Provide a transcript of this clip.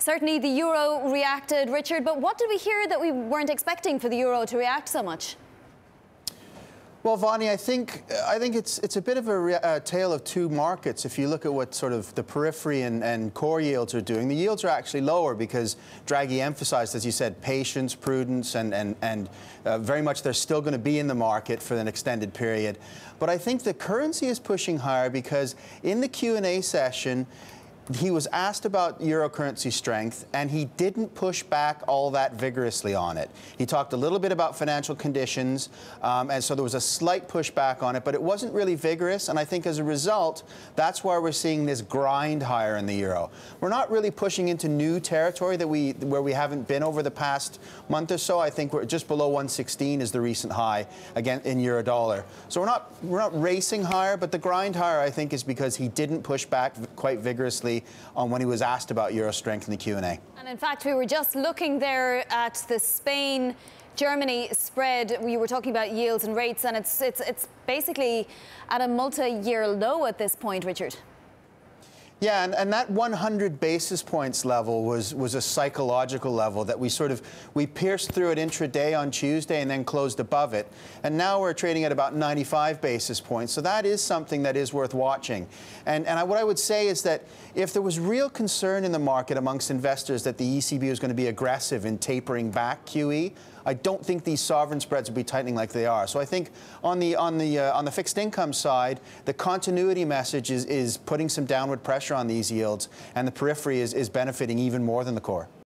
Certainly the euro reacted, Richard, but what did we hear that we weren't expecting for the euro to react so much? Well, Vani, I think it's a bit of a tale of two markets. If you look at what sort of the periphery and core yields are doing, the yields are actually lower because Draghi emphasized, as you said, patience, prudence, and very much they're still going to be in the market for an extended period. But I think the currency is pushing higher because in the Q&A session, he was asked about euro currency strength, and he didn't push back all that vigorously on it. He talked a little bit about financial conditions, and so there was a slight pushback on it, but it wasn't really vigorous, and I think as a result, that's why we're seeing this grind higher in the euro. We're not really pushing into new territory where we haven't been over the past month or so. I think we're just below 116 is the recent high, again, in euro dollar. So we're not racing higher, but the grind higher, I think, is because he didn't push back quite vigorously on when he was asked about euro strength in the Q&A. And in fact, we were just looking there at the Spain-Germany spread. We were talking about yields and rates, and it's basically at a multi-year low at this point, Richard. Yeah, and that 100 basis points level was a psychological level that we pierced through it intraday on Tuesday and then closed above it. And now we're trading at about 95 basis points. So that is something that is worth watching. And what I would say is that if there was real concern in the market amongst investors that the ECB was going to be aggressive in tapering back QE, I don't think these sovereign spreads will be tightening like they are. So I think on the fixed income side, the continuity message is putting some downward pressure on these yields, and the periphery is benefiting even more than the core.